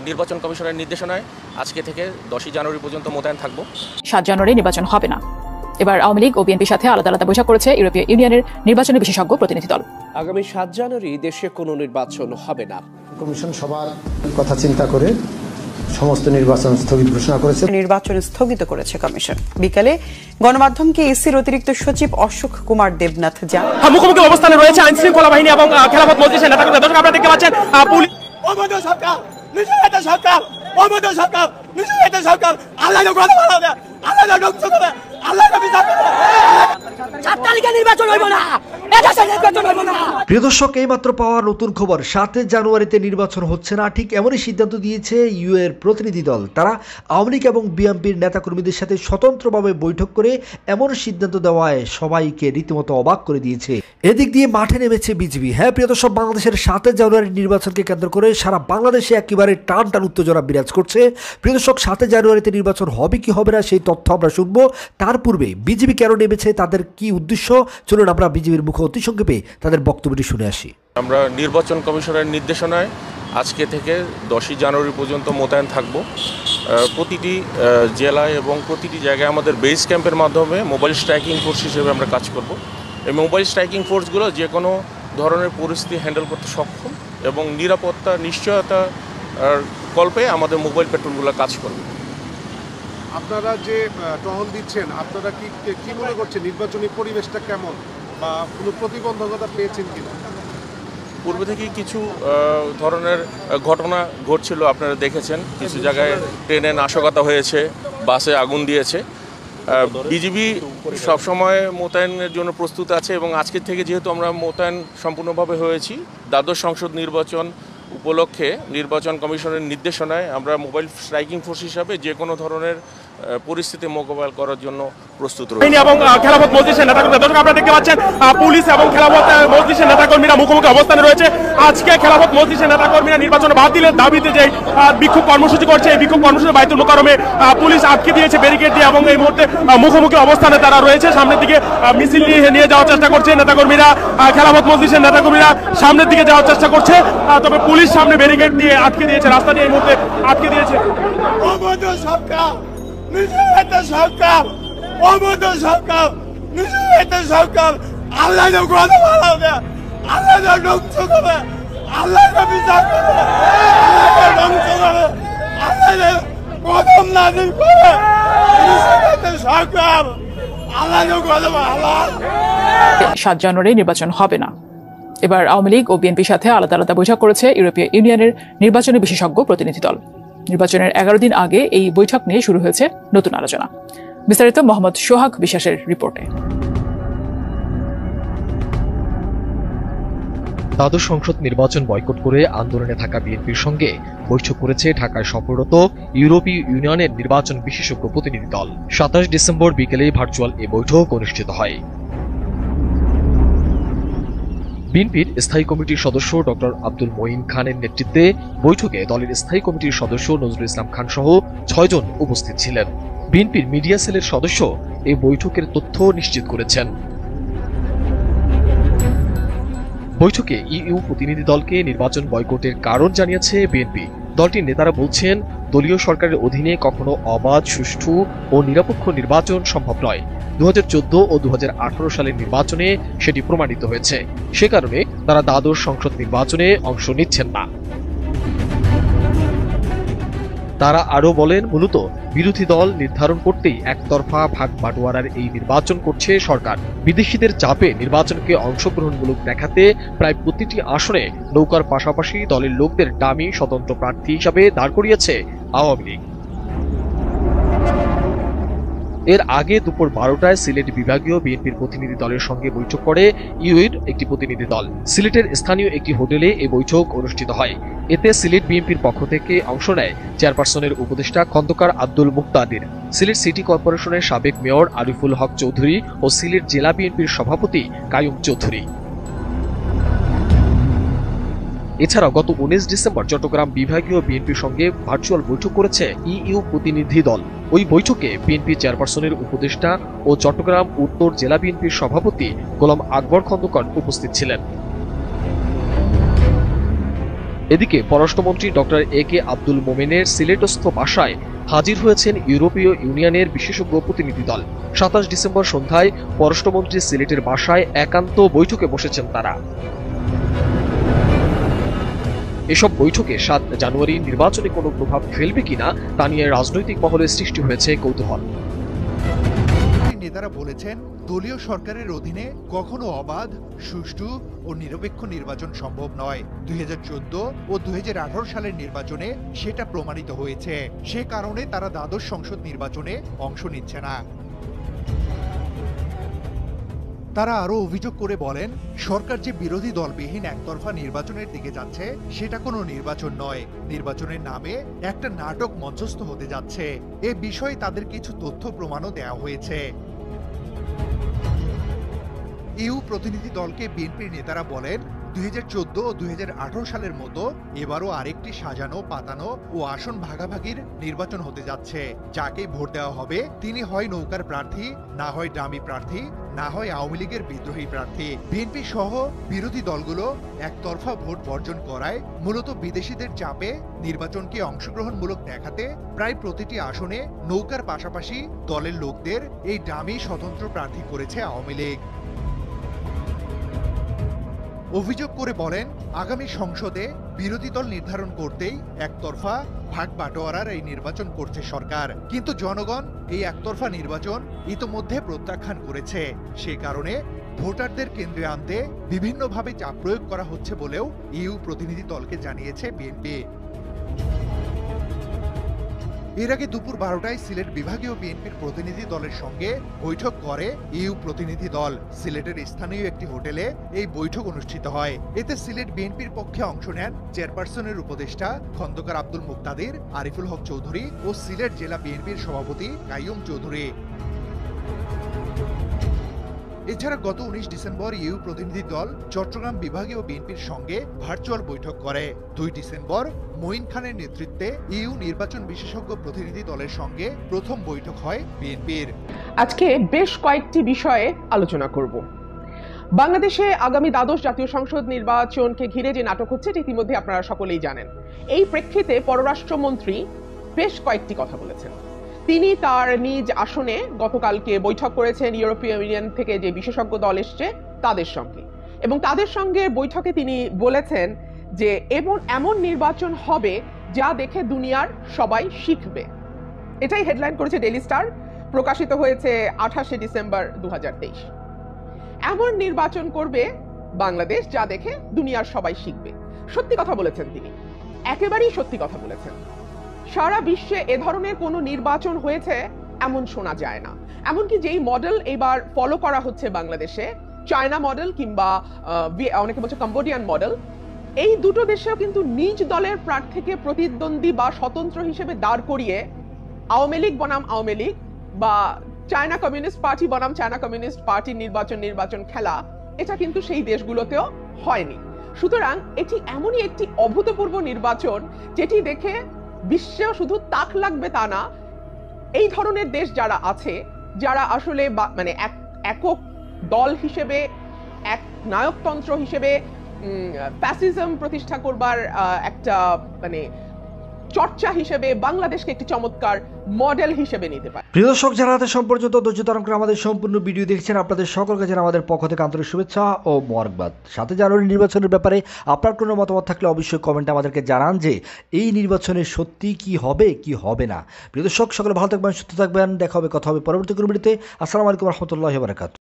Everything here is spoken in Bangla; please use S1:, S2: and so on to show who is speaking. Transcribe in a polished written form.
S1: নির্বাচন কমিশনের নির্দেশনায় আজকে থেকে 10 জানুয়ারি পর্যন্ত মোতায়েন থাকব।
S2: 7 জানুয়ারি নির্বাচন হবে না। এবার আওয়ামী লীগ ও বিএনপির সাথে আলাদা আলাদা বৈঠক করেছে ইউরোপীয় ইউনিয়নের নির্বাচনী বিশেষজ্ঞ প্রতিনিধি দল।
S3: আগামী 7 জানুয়ারি দেশে কোনো নির্বাচন হবে না।
S4: কমিশন সবার কথা চিন্তা করে সমস্ত নির্বাচন স্থগিত ঘোষণা করেছে।
S5: নির্বাচন স্থগিত করেছে কমিশন। বিকালে গণমাধ্যমকে ইসির অতিরিক্ত সচিব অশোক কুমার দেবনাথ জানান,
S6: মুখোমুখি অবস্থানে রয়েছে আইন শৃঙ্খলা বাহিনী এবং খেলাফত মজলিসের নেতাকর্মীরা। দর্শক আপনারা দেখতে পাচ্ছেন পুলিশ
S7: সরকার নিষেধাজ্ঞা সরকার অবৈধ সরকার নিষেধাজ্ঞা সরকার আল্লাহ কথা বলা হবে আল্লাহ ধ্বংস করে আল্লাহ বিচার করবে। 7 তারিখে নির্বাচন হইব না, এটা নির্বাচন হইব না।
S8: প্রিয় দর্শক, এইমাত্র পাওয়া নতুন খবর, 7 জানুয়ারিতে নির্বাচন হচ্ছে না। ঠিক এমনই সিদ্ধান্ত দিয়েছে ইউ এর প্রতিনিধি দল। তারা আওয়ামী লীগ এবং বিএনপির নেতাকর্মীদের সাথে স্বতন্ত্রভাবে বৈঠক করে এমন সিদ্ধান্ত দেওয়ায় সবাইকে রীতিমতো অবাক করে দিয়েছে। এদিক দিয়ে মাঠে নেমেছে বিজিবি। হ্যাঁ প্রিয় দর্শক, বাংলাদেশের 7 জানুয়ারির নির্বাচনকে কেন্দ্র করে সারা বাংলাদেশে একেবারে টান টান উত্তেজনা বিরাজ করছে। প্রিয় দর্শক, 7 জানুয়ারিতে নির্বাচন হবে কি হবে না সেই তথ্য আমরা শুনবো। তার পূর্বে বিজিবি কেন নেমেছে, তাদের কি উদ্দেশ্য, চলুন আমরা বিজিবির মুখে অতি সংক্ষেপে তাদের বক্তব্যটি শুনে আসি।
S1: আমরা নির্বাচন কমিশনের নির্দেশনায় আজকে থেকে 10 জানুয়ারি পর্যন্ত মোতায়েন থাকব। প্রতিটি জেলায় এবং প্রতিটি জায়গায় আমাদের বেস ক্যাম্পের মাধ্যমে মোবাইল স্ট্রাইকিং ফোর্স হিসেবে আমরা কাজ করব। এই মোবাইল স্ট্রাইকিং ফোর্সগুলো যে কোনো ধরনের পরিস্থিতি হ্যান্ডেল করতে সক্ষম এবং নিরাপত্তা নিশ্চয়তা কল্পে আমাদের মোবাইল পেট্রোলগুলো কাজ করবে।
S9: আপনারা যে টহল দিচ্ছেন, আপনারা কি মনে করছেন নির্বাচনী পরিবেশটা কেমন বা কোনো প্রতিবন্ধকতা পেয়েছেন কিনা?
S1: পূর্বে থেকেই কিছু ধরনের ঘটনা ঘটছিল, আপনারা দেখেছেন। কিছু জায়গায় ট্রেনে নাশকতা হয়েছে, বাসে আগুন দিয়েছে। বিজিবি সবসময় মোতায়েনের জন্য প্রস্তুত আছে এবং আজকের থেকে যেহেতু আমরা মোতায়েন সম্পূর্ণভাবে হয়েছি, দ্বাদশ সংসদ নির্বাচন উপলক্ষে নির্বাচন কমিশনের নির্দেশনায় আমরা মোবাইল স্ট্রাইকিং ফোর্স হিসাবে যে কোনো ধরনের পরিস্থিতি মোকাবেলা করার জন্য প্রস্তুত রয়েছে।
S6: এবং খেলাফত মজলিসের নেতাকর্মীরা, দর্শক আপনারা দেখতে পাচ্ছেন পুলিশ এবং খেলাফত মজলিসের নেতাকর্মীরা মুখোমুখি অবস্থানে রয়েছে। আজকে খেলাফত মজলিসের নেতাকর্মীরা নির্বাচন বাতিলের দাবিতে যে বিক্ষোভ কর্মসূচি করছে, এই বিক্ষোভ কর্মসূচি বাইতুল মোকাররমে পুলিশ আটকে দিয়েছে ব্যারিকেড দিয়ে এবং এই মুহূর্তে মুখোমুখি অবস্থানে তারা রয়েছে। সামনের দিকে মিছিল নিয়ে যাওয়ার চেষ্টা করছে নেতাকর্মীরা। খেলাফত মজলিসের নেতাকর্মীরা সামনের দিকে যাওয়ার চেষ্টা করছে, তবে পুলিশ সামনে ব্যারিকেড দিয়ে আটকে দিয়েছে, রাস্তা দিয়ে এই মুহূর্তে আটকে দিয়েছে।
S7: অবৈধ সরকার নিষেধাজ্ঞা সরকার অবৈধ সরকার নিষেধাজ্ঞা সরকার আল্লাহ কথা বলা হবে আল্লাহ ধ্বংস করে আল্লাহ বিচার করবে আল্লাহ ধ্বংস করে আল্লাহ কদম নাজিল করে নিষেধাজ্ঞা সরকার আল্লাহ কথা বলা।
S2: 7 জানুয়ারি নির্বাচন হবে না। এবার আওয়ামী লীগ ও বিএনপির সাথে আলাদা আলাদা বৈঠক করেছে ইউরোপীয় ইউনিয়নের নির্বাচনী বিশেষজ্ঞ প্রতিনিধি দল। নির্বাচনের 11 দিন আগে এই বৈঠক নিয়ে শুরু হয়েছে নতুন আলোচনা। বিস্তারিত মোহাম্মদ সোহাগ বিশ্বাসের রিপোর্টে।
S10: দ্বাদশ সংসদ নির্বাচন বয়কট করে আন্দোলনে থাকা বিএনপির সঙ্গে বৈঠক করেছে ঢাকায় সফররত ইউরোপীয় ইউনিয়নের নির্বাচন বিশেষজ্ঞ প্রতিনিধি দল। 27 ডিসেম্বর বিকেলে ভার্চুয়াল এই বৈঠক অনুষ্ঠিত হয়। বিএনপির স্থায়ী কমিটির সদস্য ডক্টর আব্দুল মঈন খানের নেতৃত্বে বৈঠকে দলের স্থায়ী কমিটির সদস্য নজরুল ইসলাম খান সহ 6 জন উপস্থিত ছিলেন। বিএনপির মিডিয়া সেলের সদস্য এই বৈঠকের তথ্য নিশ্চিত করেছেন। বৈঠকে ইইউ প্রতিনিধি দলকে নির্বাচন বয়কটের কারণ জানিয়েছে বিএনপি। দলটির নেতারা বলছেন, দলীয় সরকারের অধীনে কখনো অবাধ, সুষ্ঠু ও নিরপেক্ষ নির্বাচন সম্ভব নয়। 2014 ও 2018 সালের নির্বাচনে সেটি প্রমাণিত হয়েছে। সে কারণে তারা দ্বাদশ সংসদ নির্বাচনে অংশ নিচ্ছেন না। তারা আরও বলেন, মূলত বিরোধী দল নির্ধারণ করতেই একতরফা ভাগ বাটোয়ারার এই নির্বাচন করছে সরকার। বিদেশিদের চাপে নির্বাচনকে অংশগ্রহণমূলক দেখাতে প্রায় প্রতিটি আসনে নৌকার পাশাপাশি দলের লোকদের ডামি স্বতন্ত্র প্রার্থী হিসাবে দাঁড় করিয়েছে আওয়ামী লীগ। এর আগে দুপুর 12টায় সিলেট বিভাগীয় বিএনপির প্রতিনিধি দলের সঙ্গে বৈঠক করে ইউএর একটি প্রতিনিধি দল। সিলেটের স্থানীয় একটি হোটেলে এই বৈঠক অনুষ্ঠিত হয়। এতে সিলেট বিএনপির পক্ষ থেকে অংশ নেয় চেয়ারপারসনের উপদেষ্টা খন্দকার আব্দুল মুক্তাদির, সিলেট সিটি কর্পোরেশনের সাবেক মেয়র আরিফুল হক চৌধুরী ও সিলেট জেলা বিএনপির সভাপতি কায়ুম চৌধুরী। এছাড়াও গত 19 ডিসেম্বর চট্টগ্রাম বিভাগীয় বিএনপির সঙ্গে ভার্চুয়াল বৈঠক করেছে ইইউ প্রতিনিধি দল। ওই বৈঠকে বিএনপি চেয়ারপারসনের উপদেষ্টা ও চট্টগ্রাম উত্তর জেলা বিএনপির সভাপতি গোলাম আকবর খন্দকার উপস্থিত ছিলেন। এদিকে পররাষ্ট্রমন্ত্রী ডক্টর এ.কে আব্দুল মোমেনের সিলেটস্থ বাসায় হাজির হয়েছেন ইউরোপীয় ইউনিয়নের বিশেষজ্ঞ প্রতিনিধি দল। 27 ডিসেম্বর সন্ধ্যায় পররাষ্ট্রমন্ত্রী সিলেটের বাসায় একান্ত বৈঠকে বসেছেন তারা। এসব বৈঠকে 7 জানুয়ারি নির্বাচনে কোনো প্রভাব ফেলবে কিনা তা নিয়ে রাজনৈতিক মহলে সৃষ্টি হয়েছে কৌতূহল।
S11: নেতারা বলেছেন, দলীয় সরকারের অধীনে কখনো অবাধ, সুষ্ঠু ও নিরপেক্ষ নির্বাচন সম্ভব নয়। 2014 ও 2018 সালের নির্বাচনে সেটা প্রমাণিত হয়েছে। সে কারণে তারা দ্বাদশ সংসদ নির্বাচনে অংশ নিচ্ছে না। তারা আরো অভিযোগ করে বলেন, সরকার যে বিরোধী দলবিহীন একতরফা নির্বাচনের দিকে যাচ্ছে সেটা কোনো নির্বাচন নয়, নির্বাচনের নামে একটা নাটক মঞ্চস্থ হতে যাচ্ছে। এ বিষয়ে তাদের কিছু তথ্য প্রমাণও দেওয়া হয়েছে। ইউ প্রতিনিধি দলকে বিএনপির নেতারা বলেন, 2014 ও 2018 সালের মতো এবারও আরেকটি সাজানো, পাতানো ও আসন ভাগাভাগির নির্বাচন হতে যাচ্ছে। যাকে ভোট দেওয়া হবে তিনি হয় নৌকার প্রার্থী, না হয় ডামি প্রার্থী, না হয় আওয়ামী লীগের বিদ্রোহী প্রার্থী। বিএনপি সহ বিরোধী দলগুলো একতরফা ভোট বর্জন করায় মূলত বিদেশিদের চাপে নির্বাচনকে অংশগ্রহণমূলক দেখাতে প্রায় প্রতিটি আসনে নৌকার পাশাপাশি দলের লোকদের এই ডামি স্বতন্ত্র প্রার্থী করেছে আওয়ামী লীগ। অভিযোগ করে বলেন, আগামী সংসদে বিরোধী দল নির্ধারণ করতেই একতরফা ভাগ বাটোয়ারার এই নির্বাচন করছে সরকার। কিন্তু জনগণ এই একতরফা নির্বাচন ইতোমধ্যে প্রত্যাখ্যান করেছে। সে কারণে ভোটারদের কেন্দ্রে আনতে বিভিন্নভাবে চাপ প্রয়োগ করা হচ্ছে বলেও ইউ প্রতিনিধি দলকে জানিয়েছে বিএনপি। এর আগে দুপুর 12টায় সিলেট বিভাগীয় বিএনপির প্রতিনিধি দলের সঙ্গে বৈঠক করে ইউ প্রতিনিধি দল। সিলেটের স্থানীয় একটি হোটেলে এই বৈঠক অনুষ্ঠিত হয়। এতে সিলেট বিএনপির পক্ষে অংশ নেন চেয়ারপারসনের উপদেষ্টা খন্দকার আব্দুল মুক্তাদির, আরিফুল হক চৌধুরী ও সিলেট জেলা বিএনপির সভাপতি কাইয়ুম চৌধুরী। এছাড়া গত 19 ডিসেম্বর ইউ প্রতিনিধি দল চট্টগ্রাম বিভাগীয় বিএনপির সঙ্গে ভার্চুয়াল বৈঠক করে। 2 ডিসেম্বর মঈন খানের নেতৃত্বে ইউ নির্বাচন বিশেষজ্ঞ প্রতিনিধি দলের সঙ্গে প্রথম বৈঠক হয় বিএনপির।
S12: আজকে বেশ কয়েকটি বিষয়ে আলোচনা করব। বাংলাদেশে আগামী দ্বাদশ জাতীয় সংসদ নির্বাচনকে ঘিরে যে নাটক হচ্ছে এটি ইতিমধ্যে আপনারা সকলেই জানেন। এই প্রেক্ষিতে পররাষ্ট্রমন্ত্রী বেশ কয়েকটি কথা বলেছেন। তিনি তার নিজ আসনে গতকালকে বৈঠক করেছেন ইউরোপীয় ইউনিয়ন থেকে যে বিশেষজ্ঞ দল এসছে তাদের সঙ্গে, এবং তাদের সঙ্গে বৈঠকে তিনি বলেছেন যে এমন নির্বাচন হবে যা দেখে দুনিয়ার সবাই শিখবে। এটাই হেডলাইন করেছে ডেইলি স্টার, প্রকাশিত হয়েছে 28 ডিসেম্বর 2023। এমন নির্বাচন করবে বাংলাদেশ যা দেখে দুনিয়ার সবাই শিখবে। সত্যি কথা বলেছেন তিনি, একেবারেই সত্যি কথা বলেছেন। সারা বিশ্বে এ ধরনের কোনো নির্বাচন হয়েছে এমন শোনা যায় না। এমনকি যেই মডেল এবার ফলো করা হচ্ছে বাংলাদেশে, চায়না মডেল কিংবা অনেকে বলছে কম্বোডিয়ান মডেল, এই দুটো দেশেও কিন্তু নিজ দলের প্রার্থীকে প্রতিদ্বন্দ্বী বা স্বতন্ত্র হিসেবে দাঁড় করিয়ে আওয়ামী লীগ বনাম আওয়ামী লীগ বা চায়না কমিউনিস্ট পার্টি বনাম চায়না কমিউনিস্ট পার্টির নির্বাচন খেলা, এটা কিন্তু সেই দেশগুলোতেও হয়নি। সুতরাং এটি এমনই একটি অভূতপূর্ব নির্বাচন যেটি দেখে বিশ্বেও শুধু তাক লাগবে তা না, এই ধরনের দেশ যারা আছে, যারা আসলে মানে একক দল হিসেবে, এক নায়কতন্ত্র হিসেবে ফ্যাসিজম প্রতিষ্ঠা করবার একটা মানে চর্চা হিসেবে বাংলাদেশকে একটি চমৎকার মডেল হিসেবে নিতে পারে।
S8: প্রিয় দর্শক, যারা হাতে সম্পর্যন্ত ধৈর্য ধারণ করে আমাদের সম্পূর্ণ ভিডিও দেখছেন, আপনাদের সকলকে জানাই আমাদের পক্ষ থেকে আন্তরিক শুভেচ্ছা ও মোবারকবাদ। 7 জানুয়ারি নির্বাচনের ব্যাপারে আপনার কোনো মতামত থাকলে অবশ্যই কমেন্টে আমাদেরকে জানান যে এই নির্বাচনে সত্যি কি হবে কি হবে না। প্রিয় দর্শক, সকলে ভালো থাকবেন, সুস্থ থাকবেন, দেখা হবে, কথা হবে পরবর্তী কোনো ভিডিওতে। আসসালামু আলাইকুম রহমতুল্লাহি ওয়া বারাকাতুহু।